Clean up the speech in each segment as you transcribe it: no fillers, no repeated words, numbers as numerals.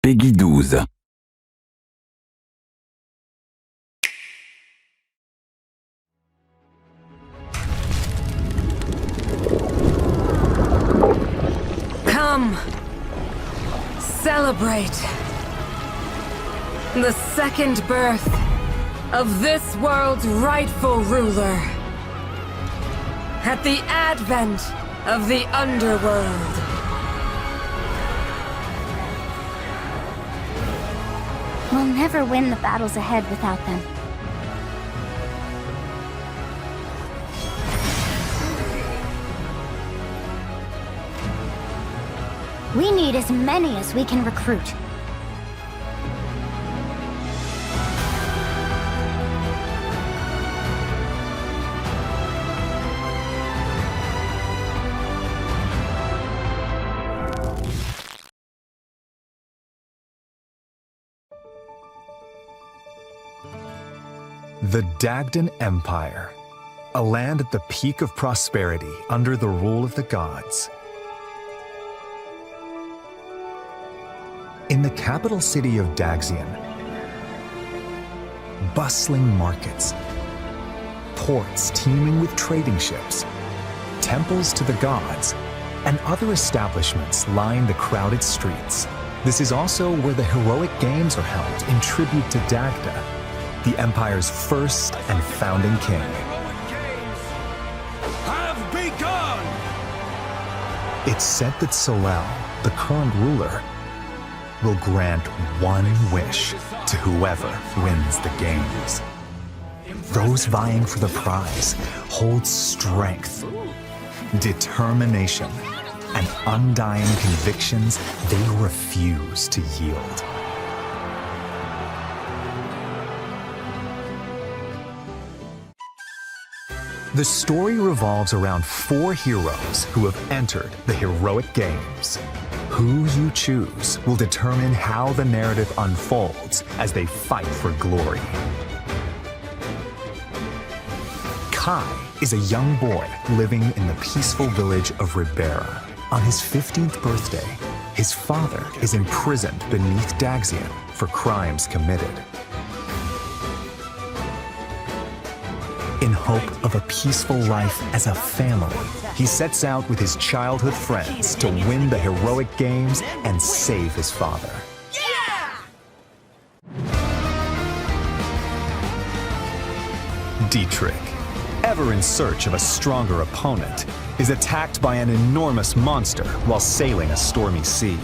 Peggy 12. Come, celebrate the second birth of this world's rightful ruler at the advent of the underworld. We'll never win the battles ahead without them. We need as many as we can recruit. The Dagdan Empire, a land at the peak of prosperity under the rule of the gods. In the capital city of Daxian, bustling markets, ports teeming with trading ships, temples to the gods, and other establishments line the crowded streets. This is also where the heroic games are held in tribute to Dagda, the Empire's first and founding king. Have begun! It's said that Solel, the current ruler, will grant one wish to whoever wins the games. Those vying for the prize hold strength, determination, and undying convictions they refuse to yield. The story revolves around 4 heroes who have entered the heroic games. Who you choose will determine how the narrative unfolds as they fight for glory. Kai is a young boy living in the peaceful village of Ribera. On his 15th birthday, his father is imprisoned beneath Daxian for crimes committed. In hope of a peaceful life as a family, he sets out with his childhood friends to win the heroic games and save his father. Dietrich, ever in search of a stronger opponent, is attacked by an enormous monster while sailing a stormy sea.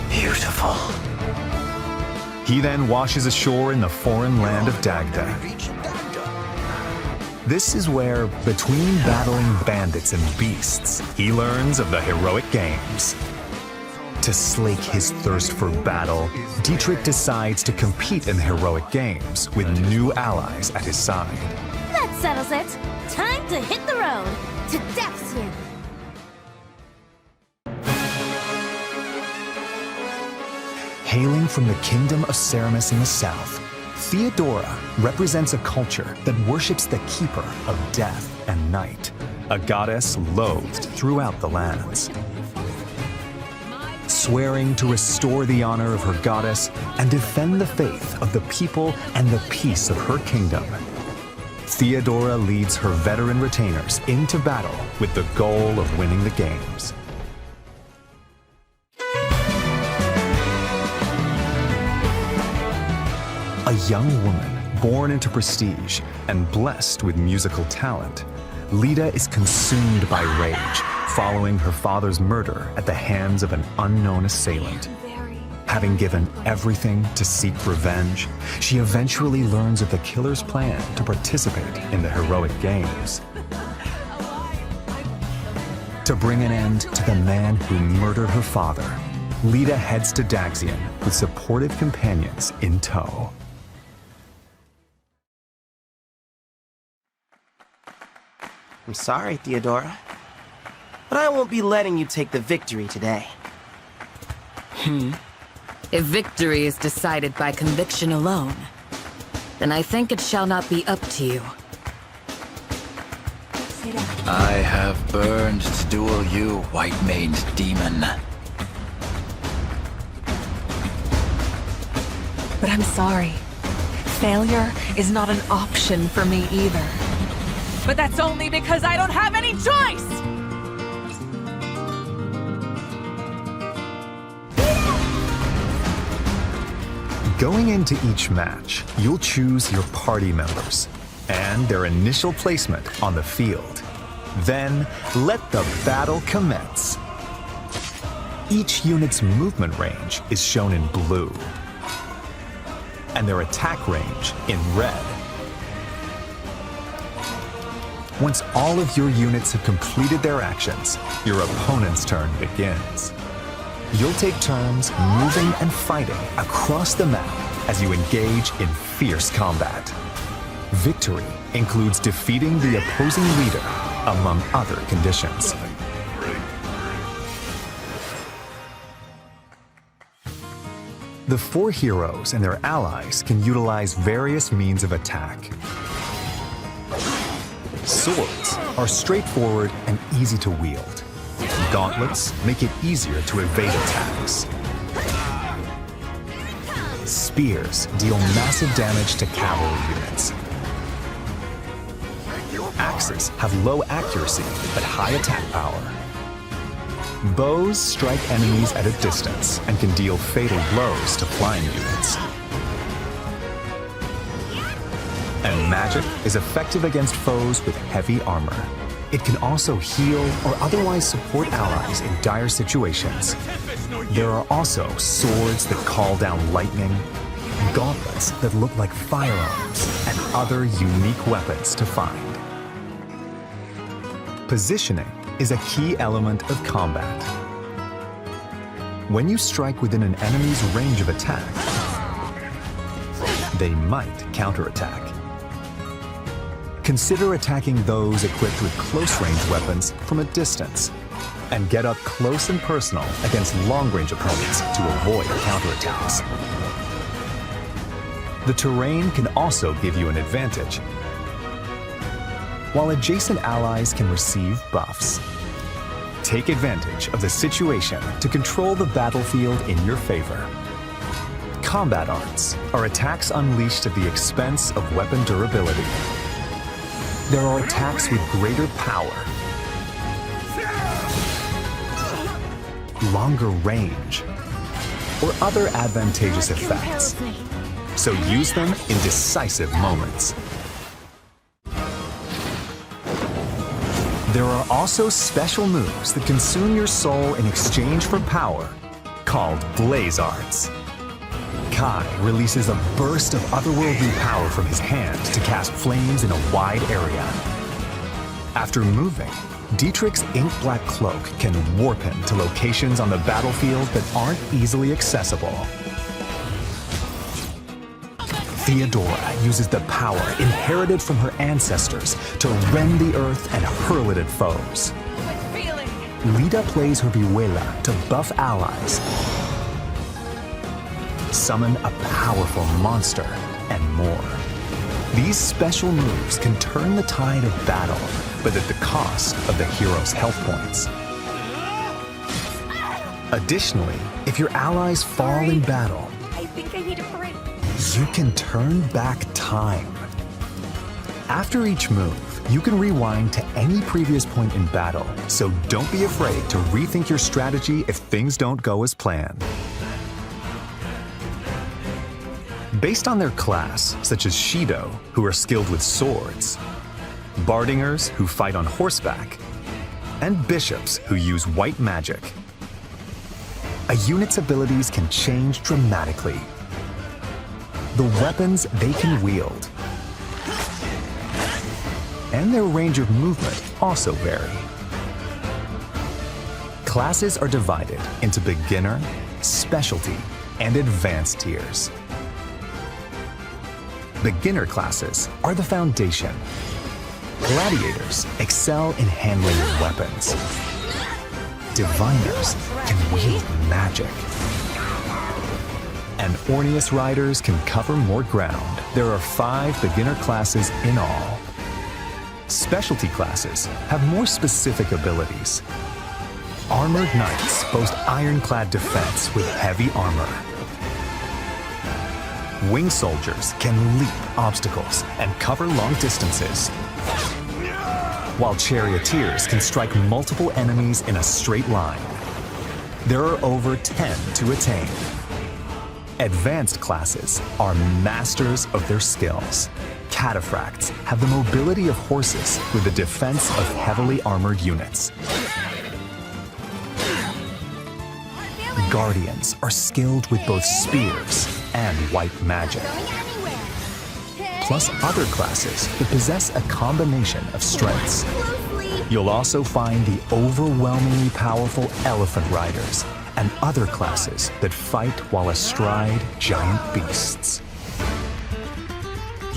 Beautiful. He then washes ashore in the foreign land of Dagda. This is where, between battling bandits and beasts, he learns of the heroic games. To slake his thirst for battle, Dietrich decides to compete in the heroic games with new allies at his side. That settles it. Time to hit the road to Daxian. Hailing from the kingdom of Ceramus in the south, Theodora represents a culture that worships the keeper of death and night, a goddess loathed throughout the lands. Swearing to restore the honor of her goddess and defend the faith of the people and the peace of her kingdom, Theodora leads her veteran retainers into battle with the goal of winning the games. A young woman born into prestige and blessed with musical talent, Lita is consumed by rage following her father's murder at the hands of an unknown assailant. Having given everything to seek revenge, she eventually learns of the killer's plan to participate in the heroic games. To bring an end to the man who murdered her father, Lita heads to Daxian with supportive companions in tow. I'm sorry, Theodora, but I won't be letting you take the victory today. If victory is decided by conviction alone, then I think it shall not be up to you. I have burned to duel you, white-maned demon. But I'm sorry. Failure is not an option for me either. But that's only because I don't have any choice! Going into each match, you'll choose your party members and their initial placement on the field. Then, let the battle commence. Each unit's movement range is shown in blue, and their attack range in red. Once all of your units have completed their actions, your opponent's turn begins. You'll take turns moving and fighting across the map as you engage in fierce combat. Victory includes defeating the opposing leader, among other conditions. The 4 heroes and their allies can utilize various means of attack. Swords are straightforward and easy to wield. Gauntlets make it easier to evade attacks. Spears deal massive damage to cavalry units. Axes have low accuracy but high attack power. Bows strike enemies at a distance and can deal fatal blows to flying units. And magic is effective against foes with heavy armor. It can also heal or otherwise support allies in dire situations. There are also swords that call down lightning, gauntlets that look like firearms, and other unique weapons to find. Positioning is a key element of combat. When you strike within an enemy's range of attack, they might counterattack. Consider attacking those equipped with close-range weapons from a distance, and get up close and personal against long-range opponents to avoid counterattacks. The terrain can also give you an advantage. While adjacent allies can receive buffs, take advantage of the situation to control the battlefield in your favor. Combat arts are attacks unleashed at the expense of weapon durability. There are attacks with greater power, longer range, or other advantageous effects. So use them in decisive moments. There are also special moves that consume your soul in exchange for power, called Blaze Arts. Kai releases a burst of otherworldly power from his hand to cast flames in a wide area. After moving, Dietrich's ink-black cloak can warp him to locations on the battlefield that aren't easily accessible. Theodora uses the power inherited from her ancestors to rend the earth and hurl it at foes. Lita plays her Vihuela to buff allies, summon a powerful monster, and more. These special moves can turn the tide of battle, but at the cost of the hero's health points. Additionally, if your allies fall in battle, I think I need a break. you can turn back time. After each move, you can rewind to any previous point in battle, so don't be afraid to rethink your strategy if things don't go as planned. Based on their class, such as Shido, who are skilled with swords, Bardingers, who fight on horseback, and Bishops, who use white magic, a unit's abilities can change dramatically. The weapons they can wield and their range of movement also vary. Classes are divided into beginner, specialty, and advanced tiers. Beginner classes are the foundation. Gladiators excel in handling weapons. Diviners can wield magic. And Orneus riders can cover more ground. There are 5 beginner classes in all. Specialty classes have more specific abilities. Armored knights boast ironclad defense with heavy armor. Wing soldiers can leap obstacles and cover long distances, while charioteers can strike multiple enemies in a straight line. There are over 10 to attain. Advanced classes are masters of their skills. Cataphracts have the mobility of horses with the defense of heavily armored units. Guardians are skilled with both spears and white magic, plus other classes that possess a combination of strengths. You'll also find the overwhelmingly powerful elephant riders and other classes that fight while astride giant beasts.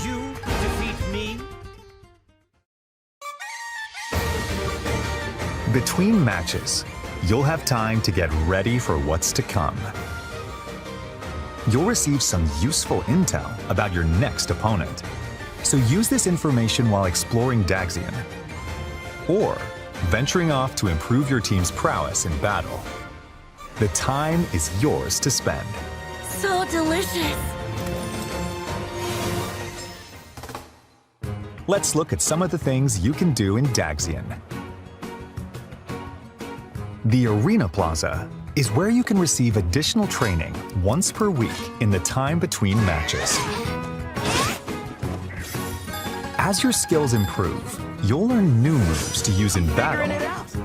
You defeat me? Between matches, you'll have time to get ready for what's to come. You'll receive some useful intel about your next opponent. So use this information while exploring Daxian, or venturing off to improve your team's prowess in battle. The time is yours to spend. So delicious. Let's look at some of the things you can do in Daxian. The Arena Plaza is where you can receive additional training once per week in the time between matches. As your skills improve, you'll learn new moves to use in battle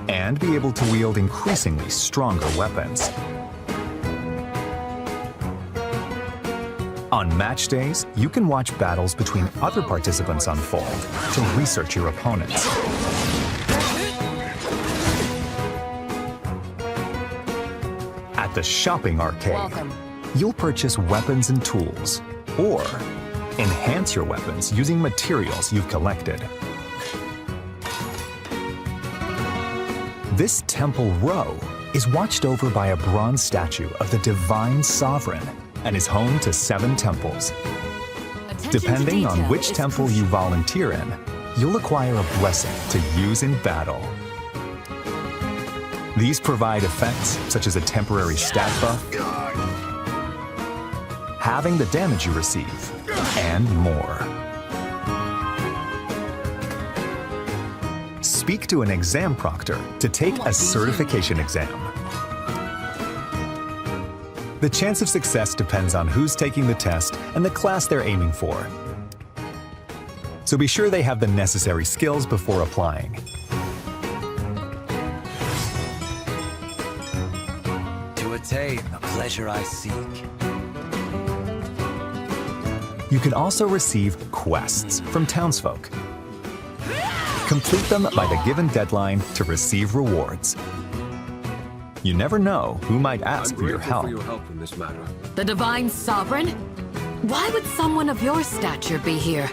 and be able to wield increasingly stronger weapons. On match days, you can watch battles between other participants unfold to research your opponents. At the shopping arcade, you'll purchase weapons and tools, or enhance your weapons using materials you've collected. This temple row is watched over by a bronze statue of the Divine Sovereign and is home to 7 temples. Depending on which temple you volunteer in, you'll acquire a blessing to use in battle. These provide effects such as a temporary stat buff, halving the damage you receive, and more. Speak to an exam proctor to take a certification exam. The chance of success depends on who's taking the test and the class they're aiming for. So be sure they have the necessary skills before applying. To attain the pleasure I seek. You can also receive quests from townsfolk. Complete them by the given deadline to receive rewards. You never know who might ask for your help. in this matter. The Divine Sovereign? Why would someone of your stature be here?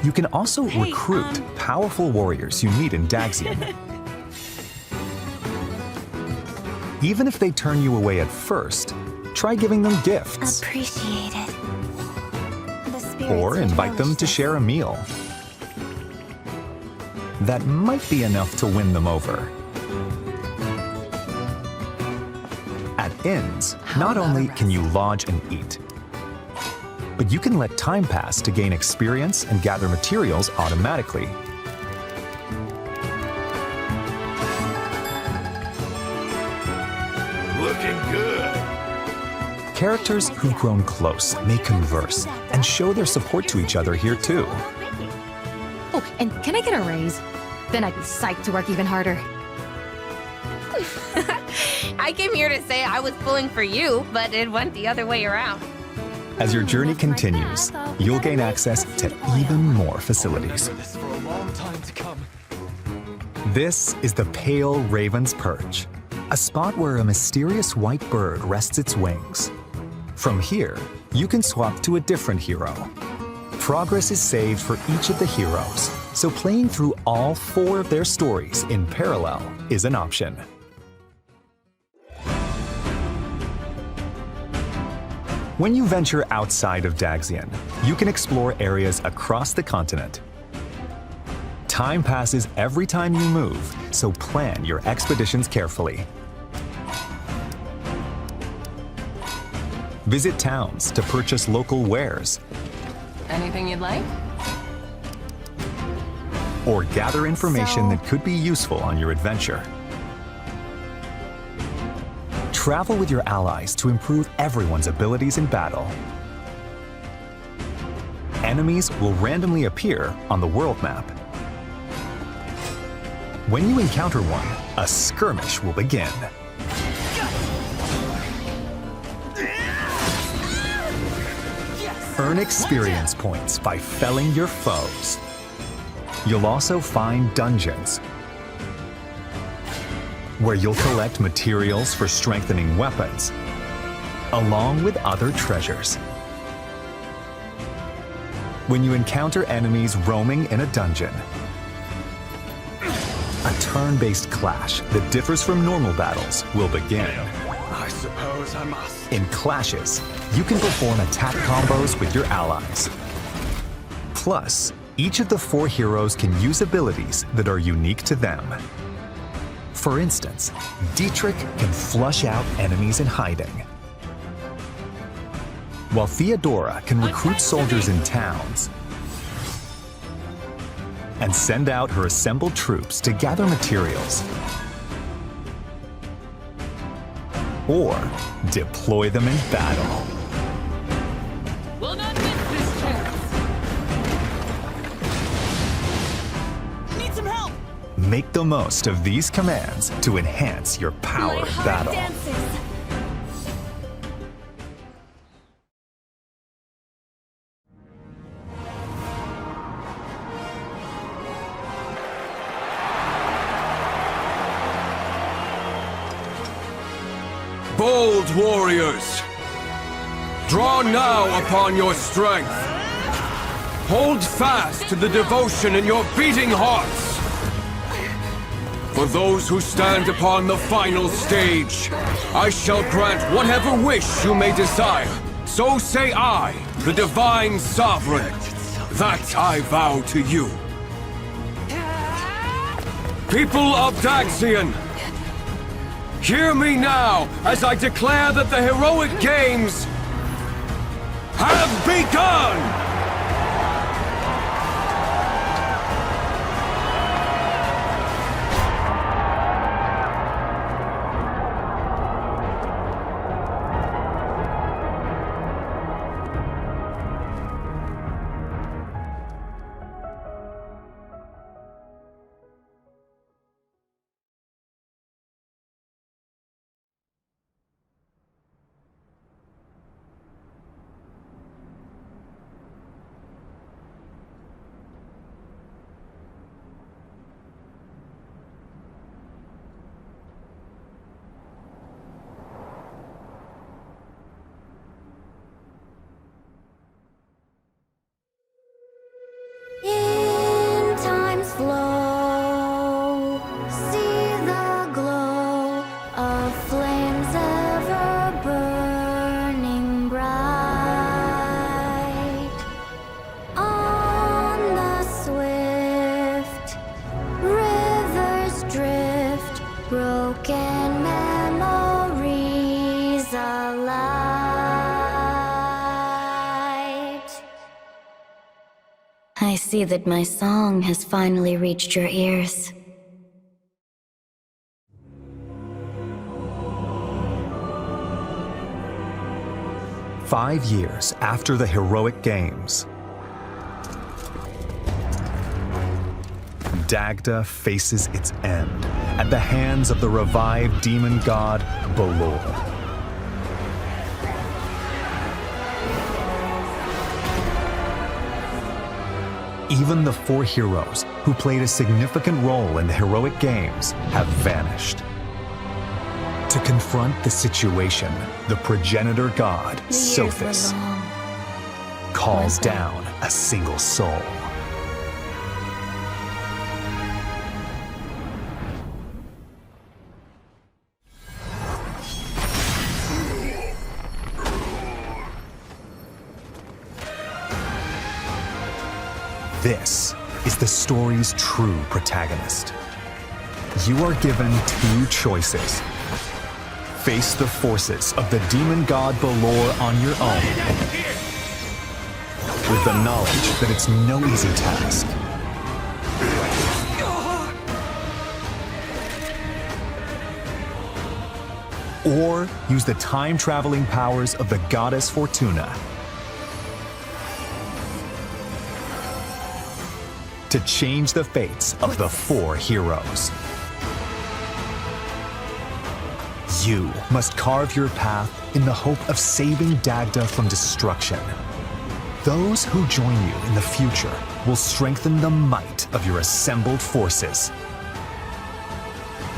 You can also recruit powerful warriors you meet in Daxian. Even if they turn you away at first, try giving them gifts. Appreciate it. Or invite them to share a meal. That might be enough to win them over. At inns, not only can you lodge and eat, but you can let time pass to gain experience and gather materials automatically. Looking good. Characters who've grown close may converse and show their support to each other here too. Oh, and can I get a raise? Then I'd be psyched to work even harder. I came here to say I was pulling for you, but it went the other way around. As your journey continues, you'll gain access to even more facilities. This for a long time to come. This is the Pale Raven's Perch, a spot where a mysterious white bird rests its wings. From here, you can swap to a different hero. Progress is saved for each of the heroes, so playing through all 4 of their stories in parallel is an option. When you venture outside of Daxian, you can explore areas across the continent. Time passes every time you move, so plan your expeditions carefully. Visit towns to purchase local wares, Anything you'd like? or gather information that could be useful on your adventure. Travel with your allies to improve everyone's abilities in battle. Enemies will randomly appear on the world map. When you encounter one, a skirmish will begin. Earn experience points by felling your foes. You'll also find dungeons, where you'll collect materials for strengthening weapons, along with other treasures. When you encounter enemies roaming in a dungeon, a turn-based clash that differs from normal battles will begin. I suppose I must. In clashes, you can perform attack combos with your allies. Plus, each of the 4 heroes can use abilities that are unique to them. For instance, Dietrich can flush out enemies in hiding, while Theodora can recruit soldiers in towns and send out her assembled troops to gather materials or deploy them in battle. Will not miss this chance. Need some help! Make the most of these commands to enhance your power My of heart battle. dances. Bold warriors, draw now upon your strength. Hold fast to the devotion in your beating hearts. For those who stand upon the final stage, I shall grant whatever wish you may desire. So say I, the Divine Sovereign, that I vow to you. People of Daxian, hear me now as I declare that the heroic games have begun! In time's flow, see the glow of flames ever burning bright. On the swift rivers drift, broken memories alight. I see that my song has finally reached your ears. Five years after the heroic games, Dagda faces its end at the hands of the revived demon god Balor. Even the 4 heroes who played a significant role in the heroic games have vanished. To confront the situation, the progenitor god, The years were Sophis, long. calls down a single soul. This is the story's true protagonist. You are given 2 choices: Face the forces of the demon god Balor on your own, with the knowledge that it's no easy task. Or use the time-traveling powers of the goddess Fortuna to change the fates of the four heroes. You must carve your path in the hope of saving Dagda from destruction. Those who join you in the future will strengthen the might of your assembled forces.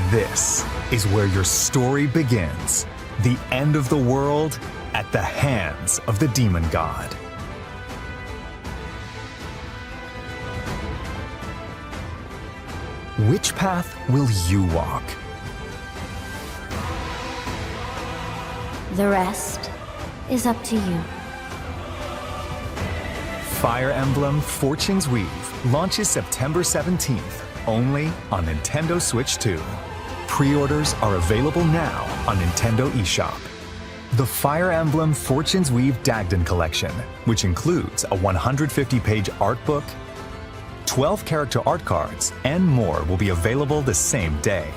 This is where your story begins. The end of the world at the hands of the demon god. Which path will you walk? The rest is up to you. Fire Emblem Fortune's Weave launches September 17th, only on Nintendo Switch 2. Pre-orders are available now on Nintendo eShop. The Fire Emblem Fortune's Weave Dagden Collection, which includes a 150-page art book, 12 character art cards, and more will be available the same day.